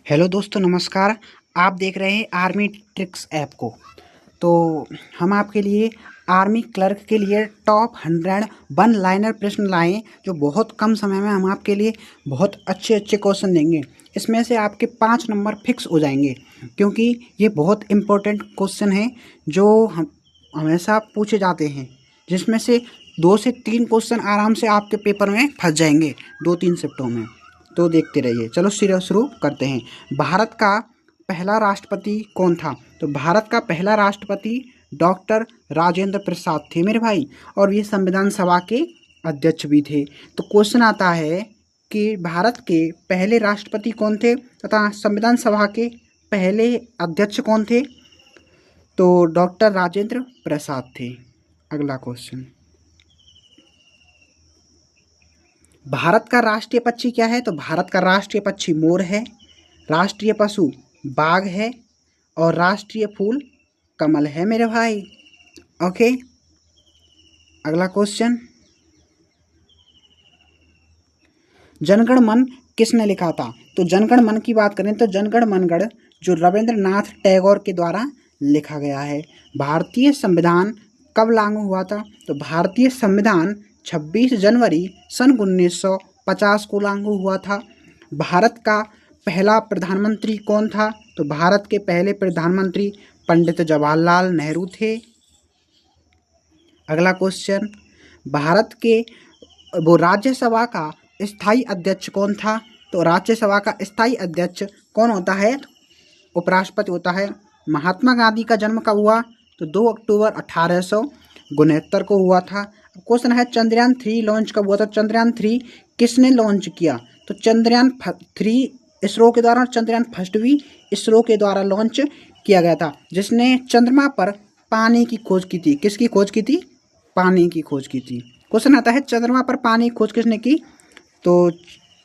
Hello दोस्तों, नमस्कार। आप देख रहे हैं आर्मी ट्रिक्स ऐप को। तो हम आपके लिए आर्मी क्लर्क के लिए टॉप 100 वन लाइनर प्रश्न लाए जो बहुत कम समय में हम आपके लिए बहुत अच्छे अच्छे क्वेश्चन देंगे। इसमें से आपके 5 नंबर फिक्स हो जाएंगे क्योंकि ये बहुत इम्पोर्टेंट क्वेश्चन हैं जो हम हमेशा पूछे जाते हैं, जिसमें से 2 से 3 क्वेश्चन आराम से आपके पेपर में फंस जाएंगे 2-3 शिफ्टों में। तो देखते रहिए। चलो शुरू करते हैं। भारत का पहला राष्ट्रपति कौन था? तो भारत का पहला राष्ट्रपति डॉक्टर राजेंद्र प्रसाद थे मेरे भाई, और ये संविधान सभा के अध्यक्ष भी थे। तो क्वेश्चन आता है कि भारत के पहले राष्ट्रपति कौन थे तथा संविधान सभा के पहले अध्यक्ष कौन थे? तो डॉक्टर राजेंद्र प्रसाद थे। अगला क्वेश्चन, भारत का राष्ट्रीय पक्षी क्या है? तो भारत का राष्ट्रीय पक्षी मोर है, राष्ट्रीय पशु बाघ है और राष्ट्रीय फूल कमल है मेरे भाई। ओके, अगला क्वेश्चन, जनगण मन किसने लिखा था? तो जनगण मन की बात करें तो जनगण मनगढ़ जो रविंद्रनाथ टैगोर के द्वारा लिखा गया है। भारतीय संविधान कब लागू हुआ था? तो भारतीय संविधान 26 जनवरी सन 1950 को लागू हुआ था। भारत का पहला प्रधानमंत्री कौन था? तो भारत के पहले प्रधानमंत्री पंडित जवाहरलाल नेहरू थे। अगला क्वेश्चन, भारत के राज्यसभा का स्थायी अध्यक्ष कौन था? तो राज्यसभा का स्थायी अध्यक्ष कौन होता है? उपराष्ट्रपति होता है। महात्मा गांधी का जन्म कब हुआ? तो 2 अक्टूबर 1869 को हुआ था। क्वेश्चन है चंद्रयान 3 लॉन्च कब हुआ था? चंद्रयान 3 किसने लॉन्च किया? तो चंद्रयान 3 इसरो के द्वारा, चंद्रयान फर्स्ट भी इसरो के द्वारा लॉन्च किया गया था, जिसने चंद्रमा पर पानी की खोज की थी। किसकी खोज की थी? पानी की खोज की थी। क्वेश्चन आता है चंद्रमा पर पानी की खोज किसने की? तो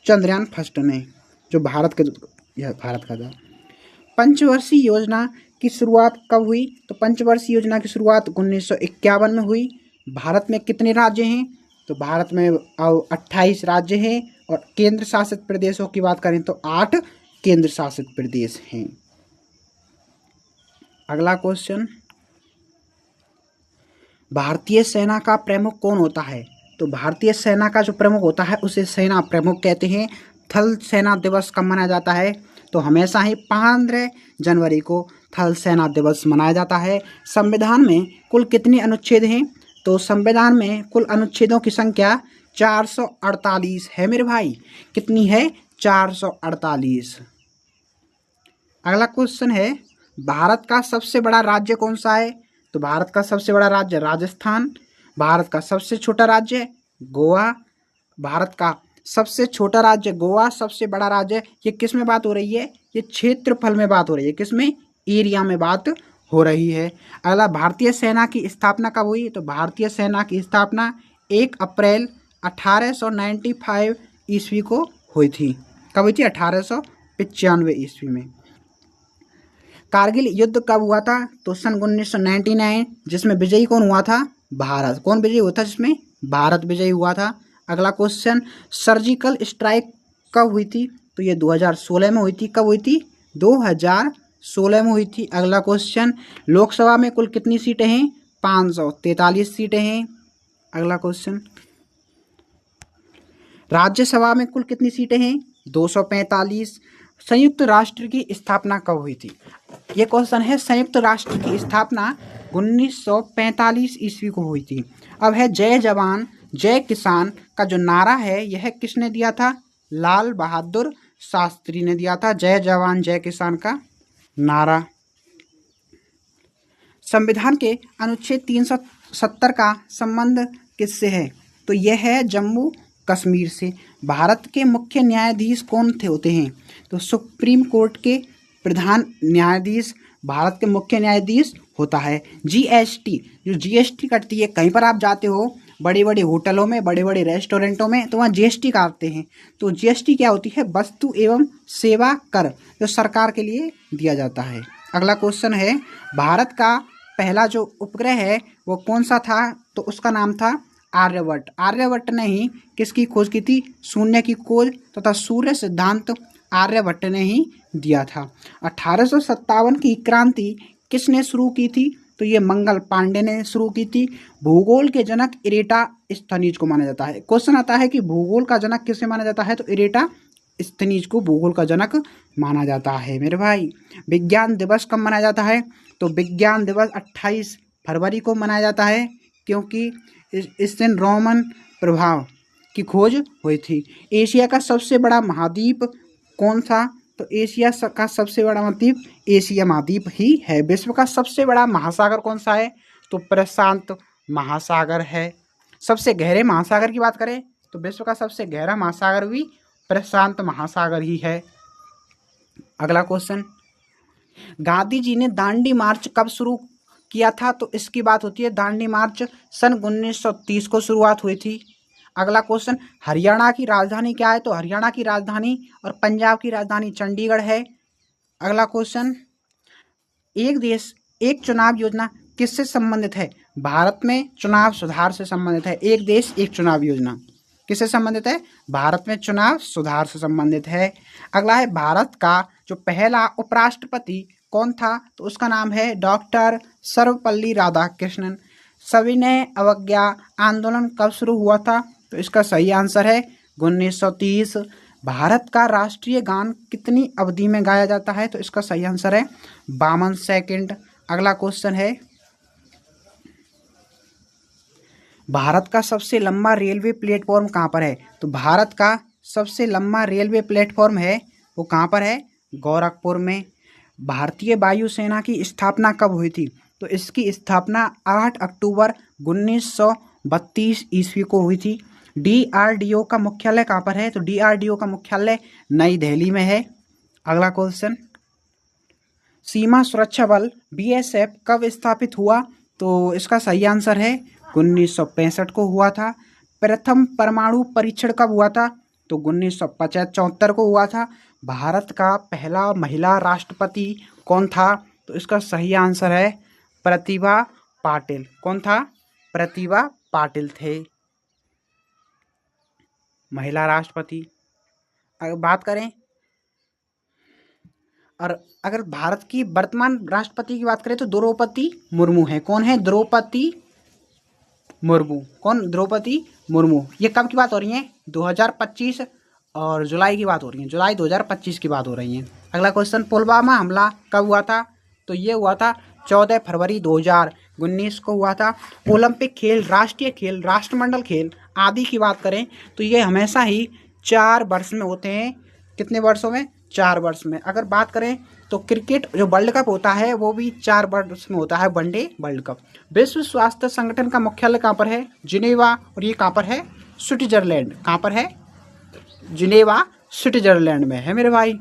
चंद्रयान फर्स्ट ने, जो भारत का था। पंचवर्षीय योजना की शुरुआत कब हुई? तो पंचवर्षीय योजना की शुरुआत 1951 में हुई। भारत में कितने राज्य हैं? तो भारत में 28 राज्य हैं और केंद्र शासित प्रदेशों की बात करें तो 8 केंद्र शासित प्रदेश हैं। अगला क्वेश्चन, भारतीय सेना का प्रमुख कौन होता है? तो भारतीय सेना का जो प्रमुख होता है उसे सेना प्रमुख कहते हैं। थल सेना दिवस कब मनाया जाता है? तो हमेशा ही 15 जनवरी को थल सेना दिवस मनाया जाता है। संविधान में कुल कितने अनुच्छेद हैं? तो संविधान में कुल अनुच्छेदों की संख्या 448 है मेरे भाई। कितनी है? 448। अगला क्वेश्चन है, भारत का सबसे बड़ा राज्य कौन सा है? तो भारत का सबसे बड़ा राज्य राजस्थान। भारत का सबसे छोटा राज्य गोवा। भारत का सबसे छोटा राज्य गोवा, सबसे बड़ा राज्य, ये किस में बात हो रही है? ये क्षेत्रफल में बात हो रही है। किस में? एरिया में बात हो रही है। अगला, भारतीय सेना की स्थापना कब हुई? तो भारतीय सेना की स्थापना 1 अप्रैल 1895 ईस्वी को हुई थी। कब हुई थी? 1895 ईस्वी में। कारगिल युद्ध कब हुआ था? तो सन 1999, जिसमें विजयी कौन हुआ था? भारत। कौन विजयी हुआ था जिसमें? भारत विजयी हुआ था। अगला क्वेश्चन, सर्जिकल स्ट्राइक कब हुई थी? तो ये 2016 में हुई थी। कब हुई थी? 2016 में हुई थी। अगला क्वेश्चन, लोकसभा में कुल कितनी सीटें हैं? 543 सीटें हैं। अगला क्वेश्चन, राज्यसभा में कुल कितनी सीटें हैं? 245। संयुक्त राष्ट्र की स्थापना कब हुई थी? ये क्वेश्चन है, संयुक्त राष्ट्र की स्थापना 1945 ईस्वी को हुई थी। अब है जय जवान जय किसान का जो नारा है यह किसने दिया था? लाल बहादुर शास्त्री ने दिया था जय जवान जय किसान का नारा। संविधान के अनुच्छेद 370 का संबंध किससे है? तो यह है जम्मू कश्मीर से। भारत के मुख्य न्यायाधीश कौन थे होते हैं? तो सुप्रीम कोर्ट के प्रधान न्यायाधीश भारत के मुख्य न्यायाधीश होता है। जीएसटी, जो जीएसटी कटती है, कहीं पर आप जाते हो बड़े बड़े होटलों में, बड़े बड़े रेस्टोरेंटों में, तो वहाँ जीएसटी काटते हैं। तो जीएसटी क्या होती है? वस्तु एवं सेवा कर, जो सरकार के लिए दिया जाता है। अगला क्वेश्चन है, भारत का पहला जो उपग्रह है वो कौन सा था? तो उसका नाम था आर्यभट्ट। आर्यभट्ट ने ही किसकी खोज की थी? शून्य की खोज तथा सूर्य सिद्धांत आर्यभट्ट ने ही दिया था। 1857 की क्रांति किसने शुरू की थी? तो ये मंगल पांडे ने शुरू की थी। भूगोल के जनक इरेटास्थनीज को माना जाता है। क्वेश्चन आता है कि भूगोल का जनक किसे माना जाता है? तो इरेटास्थनीज को भूगोल का जनक माना जाता है मेरे भाई। विज्ञान दिवस कब मनाया जाता है? तो विज्ञान दिवस 28 फरवरी को मनाया जाता है, क्योंकि इस दिन रोमन प्रभाव की खोज हुई थी। एशिया का सबसे बड़ा महाद्वीप कौन था? तो एशिया का सबसे बड़ा महाद्वीप एशिया महाद्वीप ही है। विश्व का सबसे बड़ा महासागर कौन सा है? तो प्रशांत महासागर है। सबसे गहरे महासागर की बात करें तो विश्व का सबसे गहरा महासागर भी प्रशांत महासागर ही है। अगला क्वेश्चन, गांधी जी ने दांडी मार्च कब शुरू किया था? तो इसकी बात होती है दांडी मार्च सन 1930 को शुरुआत हुई थी। अगला क्वेश्चन, हरियाणा की राजधानी क्या है? तो हरियाणा की राजधानी और पंजाब की राजधानी चंडीगढ़ है। अगला क्वेश्चन, एक देश एक चुनाव योजना किससे संबंधित है? भारत में चुनाव सुधार से संबंधित है। एक देश एक चुनाव योजना किससे संबंधित है? भारत में चुनाव सुधार से संबंधित है। अगला है, भारत का जो पहला उपराष्ट्रपति कौन था? तो उसका नाम है डॉक्टर सर्वपल्ली राधाकृष्णन। सविनय अवज्ञा आंदोलन कब शुरू हुआ था? तो इसका सही आंसर है 1930। भारत का राष्ट्रीय गान कितनी अवधि में गाया जाता है? तो इसका सही आंसर है 52 सेकंड। अगला क्वेश्चन है, भारत का सबसे लंबा रेलवे प्लेटफॉर्म कहाँ पर है? तो भारत का सबसे लंबा रेलवे प्लेटफॉर्म है वो कहाँ पर है? गोरखपुर में। भारतीय वायुसेना की स्थापना कब हुई थी? तो इसकी स्थापना 8 अक्टूबर 1932 ईस्वी को हुई थी। DRDO का मुख्यालय कहाँ पर है? तो DRDO का मुख्यालय नई दिल्ली में है। अगला क्वेश्चन, सीमा सुरक्षा बल BSF कब स्थापित हुआ? तो इसका सही आंसर है 1965 को हुआ था। प्रथम परमाणु परीक्षण कब हुआ था? तो 1974 को हुआ था। भारत का पहला महिला राष्ट्रपति कौन था? तो इसका सही आंसर है प्रतिभा पाटिल। कौन था? प्रतिभा पाटिल थे महिला राष्ट्रपति। अगर बात करें और अगर भारत की वर्तमान राष्ट्रपति की बात करें तो द्रौपदी मुर्मू है। कौन है? द्रौपदी मुर्मू। कौन? द्रौपदी मुर्मू। ये कब की बात हो रही है? 2025 और जुलाई की बात हो रही है। जुलाई 2025 की बात हो रही है। अगला क्वेश्चन, पुलवामा हमला कब हुआ था? तो ये हुआ था 14 फरवरी 2019 को हुआ था। ओलंपिक खेल, राष्ट्रीय खेल, राष्ट्रमंडल खेल आदि की बात करें तो ये हमेशा ही 4 वर्ष में होते हैं। कितने वर्षों में? 4 वर्ष में। अगर बात करें तो क्रिकेट जो वर्ल्ड कप होता है वो भी 4 वर्ष में होता है, वनडे वर्ल्ड कप। विश्व स्वास्थ्य संगठन का मुख्यालय कहाँ पर है? जिनेवा। और ये कहाँ पर है? स्विट्जरलैंड। कहाँ पर है? जिनेवा स्विट्जरलैंड में है मेरे भाई।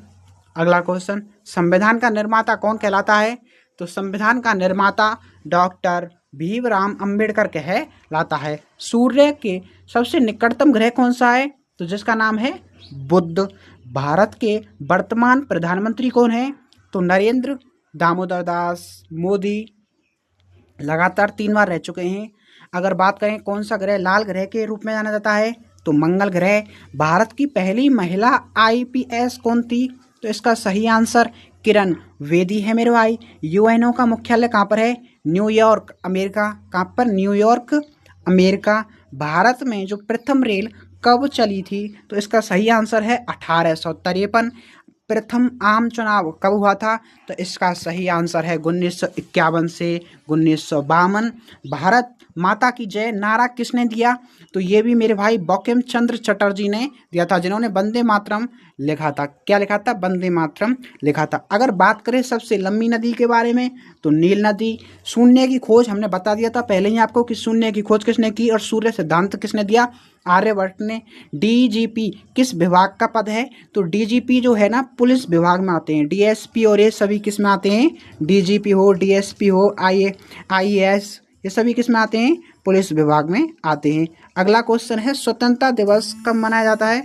अगला क्वेश्चन, संविधान का निर्माता कौन कहलाता है? तो संविधान का निर्माता डॉक्टर भीमराव अंबेडकर कहलाता है। सूर्य के सबसे निकटतम ग्रह कौन सा है? तो जिसका नाम है बुध। भारत के वर्तमान प्रधानमंत्री कौन है? तो नरेंद्र दामोदर दास मोदी लगातार 3 बार रह चुके हैं। अगर बात करें कौन सा ग्रह लाल ग्रह के रूप में जाना जाता है? तो मंगल ग्रह। भारत की पहली महिला IPS कौन थी? तो इसका सही आंसर किरण बेदी है मेरे भाई। UNO का मुख्यालय कहाँ पर है? New York, America. कहाँ पर? New York, America. भारत में जो प्रथम रेल कब चली थी? तो इसका सही आंसर है 1853। प्रथम आम चुनाव कब हुआ था? तो इसका सही आंसर है 1951 से 1952। भारत माता की जय नारा किसने दिया? तो ये भी मेरे भाई बंकिम चंद्र चटर्जी ने दिया था, जिन्होंने वंदे मातरम लिखा था। क्या लिखा था? वंदे मातरम लिखा था। अगर बात करें सबसे लंबी नदी के बारे में तो नील नदी। शून्य की खोज हमने बता दिया था पहले ही आपको कि शून्य की खोज किसने की और सूर्य सिद्धांत किसने दिया? आर्यभट्ट ने। DGP किस विभाग का पद है? तो DGP जो है ना पुलिस विभाग में आते हैं। DSP और ये सभी किस में आते हैं? DGP हो, DSP हो, IAS ये सभी किस में आते हैं? पुलिस विभाग में आते हैं। अगला क्वेश्चन है, स्वतंत्रता दिवस कब मनाया जाता है?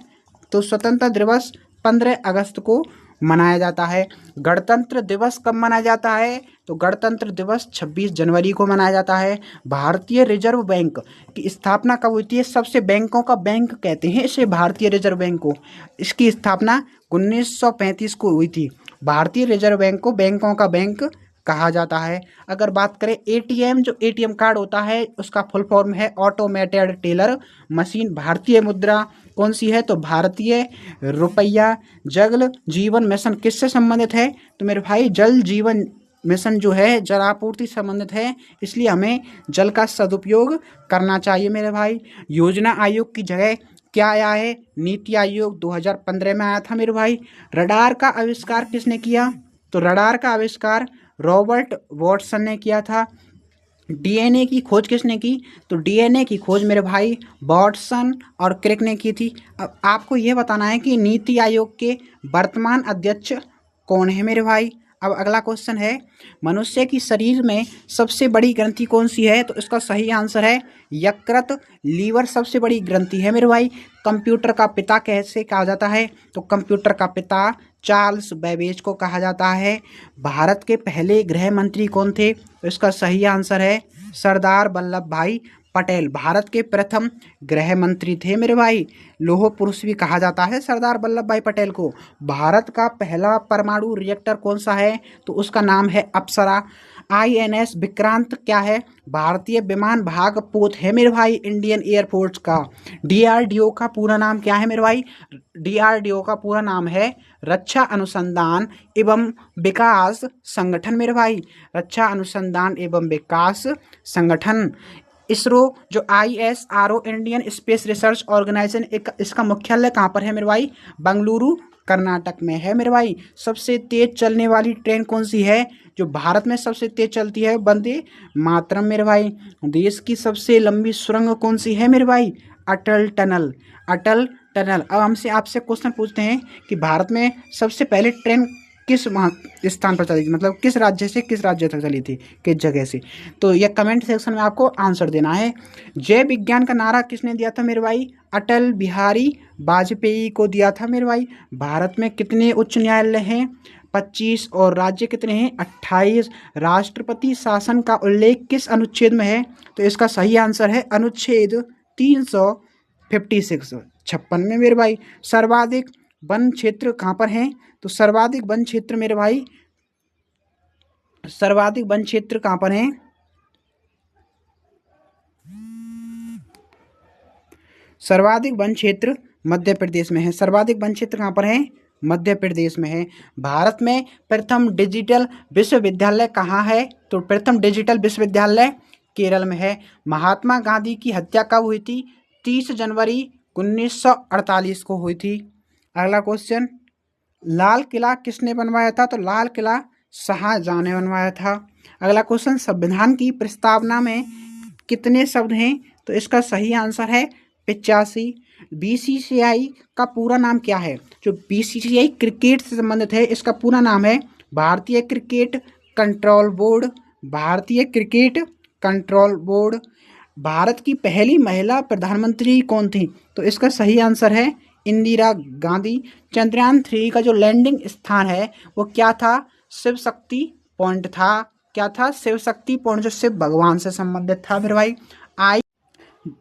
तो स्वतंत्रता दिवस 15 अगस्त को मनाया जाता है। गणतंत्र दिवस कब मनाया जाता है? तो तो गणतंत्र दिवस 26 जनवरी को मनाया जाता है। भारतीय रिजर्व बैंक की स्थापना कब हुई थी? सबसे बैंकों का बैंक कहते हैं इसे, भारतीय रिजर्व बैंक को। इसकी स्थापना 1935 को हुई थी। भारतीय रिजर्व बैंक को बैंकों का बैंक कहा जाता है। अगर बात करें एटीएम, जो एटीएम कार्ड होता है उसका फुल फॉर्म है ऑटोमेटेड टेलर मशीन। भारतीय मुद्रा कौन सी है? तो भारतीय रुपया। जल जीवन मिशन किससे संबंधित है? तो मेरे भाई जल जीवन मिशन जो है जलापूर्ति संबंधित है, इसलिए हमें जल का सदुपयोग करना चाहिए मेरे भाई। योजना आयोग की जगह क्या आया है? नीति आयोग 2015 में आया था मेरे भाई। रडार का आविष्कार किसने किया? तो रडार का आविष्कार रॉबर्ट वॉटसन ने किया था। डीएनए की खोज किसने की? तो डीएनए की खोज मेरे भाई वॉटसन और क्रिक ने की थी। अब आपको ये बताना है कि नीति आयोग के वर्तमान अध्यक्ष कौन है मेरे भाई। अब अगला क्वेश्चन है, मनुष्य की शरीर में सबसे बड़ी ग्रंथि कौन सी है? तो इसका सही आंसर है यकृत। लीवर सबसे बड़ी ग्रंथि है मेरे भाई। कंप्यूटर का पिता कैसे कहा जाता है? तो कंप्यूटर का पिता चार्ल्स बेबेज को कहा जाता है। भारत के पहले गृह मंत्री कौन थे? तो इसका सही आंसर है सरदार वल्लभ भाई पटेल। भारत के प्रथम गृह मंत्री थे मेरे भाई। लौह पुरुष भी कहा जाता है सरदार वल्लभ भाई पटेल को। भारत का पहला परमाणु रिएक्टर कौन सा है? तो उसका नाम है अप्सरा। आईएनएस विक्रांत क्या है? भारतीय विमान भाग पोत है मेरे भाई, इंडियन एयरफोर्स का। डीआरडीओ का पूरा नाम क्या है मेरे भाई? डीआरडीओ का पूरा नाम है रक्षा अनुसंधान एवं विकास संगठन मेरे भाई। रक्षा अनुसंधान एवं विकास संगठन। इसरो जो ISRO Indian space research organisation, इसका मुख्यालय कहाँ पर है मेरे भाई? बेंगलुरु कर्नाटक में है मेरे भाई। सबसे तेज चलने वाली ट्रेन कौन सी है? जो भारत में सबसे तेज चलती है वंदे मातरम मेरे भाई। देश की सबसे लंबी सुरंग कौन सी है मेरे भाई? अटल टनल। अटल टनल। अब हमसे आपसे क्वेश्चन पूछते हैं कि भारत में सबसे पहले ट्रेन किस स्थान पर चली थी, मतलब किस राज्य से किस राज्य तक चली थी, किस जगह से? तो यह कमेंट सेक्शन में आपको आंसर देना है। जय विज्ञान का नारा किसने दिया था मेरे भाई? अटल बिहारी वाजपेयी को दिया था मेरे भाई। भारत में कितने उच्च न्यायालय हैं? 25। और राज्य कितने हैं? 28। राष्ट्रपति शासन का उल्लेख किस अनुच्छेद में है? तो इसका सही आंसर है अनुच्छेद 356 56 में मेरे भाई। सर्वाधिक वन क्षेत्र कहाँ पर हैं? तो सर्वाधिक वन क्षेत्र मेरे भाई, सर्वाधिक वन क्षेत्र कहाँ पर हैं? सर्वाधिक वन क्षेत्र मध्य प्रदेश में है। सर्वाधिक वन क्षेत्र कहाँ पर है? मध्य प्रदेश में है। भारत में प्रथम डिजिटल विश्वविद्यालय कहाँ है? तो प्रथम डिजिटल विश्वविद्यालय केरल में है। महात्मा गांधी की हत्या कब हुई थी? 30 जनवरी 1948 को हुई थी। अगला क्वेश्चन, लाल किला किसने बनवाया था? तो लाल किला शाहजहां ने बनवाया था। अगला क्वेश्चन, संविधान की प्रस्तावना में कितने शब्द हैं? तो इसका सही आंसर है 85। बीसीसीआई का पूरा नाम क्या है? जो बीसीसीआई क्रिकेट से संबंधित है, इसका पूरा नाम है भारतीय क्रिकेट कंट्रोल बोर्ड। भारतीय क्रिकेट कंट्रोल बोर्ड। भारत की पहली महिला प्रधानमंत्री कौन थी? तो इसका सही आंसर है इंदिरा गांधी। चंद्रयान 3 का जो लैंडिंग स्थान है वो क्या था? शिव शक्ति पॉइंट था। क्या था? शिव शक्ति पॉइंट, जो शिव भगवान से संबंधित था मेरे भाई।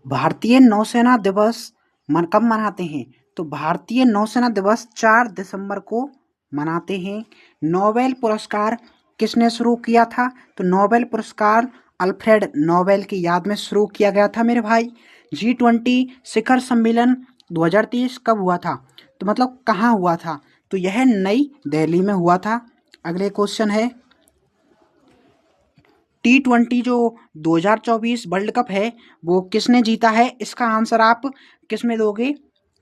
भारतीय नौसेना दिवस कब मनाते हैं? तो भारतीय नौसेना दिवस 4 दिसंबर को मनाते हैं। नोबेल पुरस्कार किसने शुरू किया था? तो नोबेल पुरस्कार अल्फ्रेड नोबेल की याद में शुरू किया गया था मेरे भाई। G20 शिखर सम्मेलन 2023 कब हुआ था? तो मतलब कहाँ हुआ था? तो यह नई दिल्ली में हुआ था। अगले क्वेश्चन है, T20 जो 2024 वर्ल्ड कप है वो किसने जीता है? इसका आंसर आप किस में दोगे?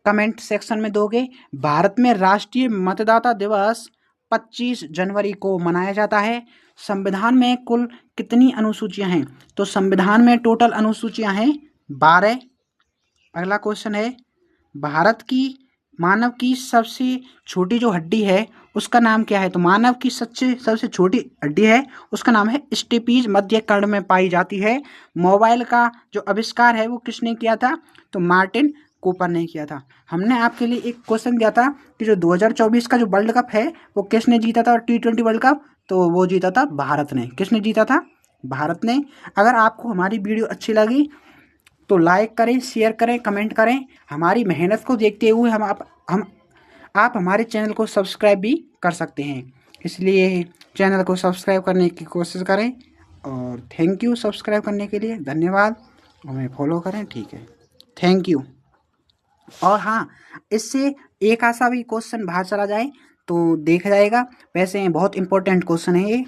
कमेंट सेक्शन में दोगे। भारत में राष्ट्रीय मतदाता दिवस 25 जनवरी को मनाया जाता है। संविधान में कुल कितनी अनुसूचियां हैं? तो संविधान में टोटल अनुसूचियां हैं 12। अगला क्वेश्चन है, भारत की मानव की सबसे छोटी जो हड्डी है उसका नाम क्या है? तो मानव की सबसे छोटी हड्डी है उसका नाम है स्टेपीज, मध्य कर्ण में पाई जाती है। मोबाइल का जो आविष्कार है वो किसने किया था? तो मार्टिन कूपर ने किया था। हमने आपके लिए एक क्वेश्चन दिया था कि जो 2024 का जो वर्ल्ड कप है वो किसने जीता था? और T20 वर्ल्ड कप तो वो जीता था भारत ने। किसने जीता था? भारत ने। अगर आपको हमारी वीडियो अच्छी लगी तो लाइक करें, शेयर करें, कमेंट करें। हमारी मेहनत को देखते हुए आप हमारे चैनल को सब्सक्राइब भी कर सकते हैं, इसलिए चैनल को सब्सक्राइब करने की कोशिश करें। और थैंक यू सब्सक्राइब करने के लिए, धन्यवाद। हमें फॉलो करें, ठीक है, थैंक यू। और हाँ, इससे एक आसा भी क्वेश्चन बाहर चला जाए तो देखा जाएगा, वैसे बहुत इंपॉर्टेंट क्वेश्चन है ये।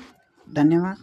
धन्यवाद।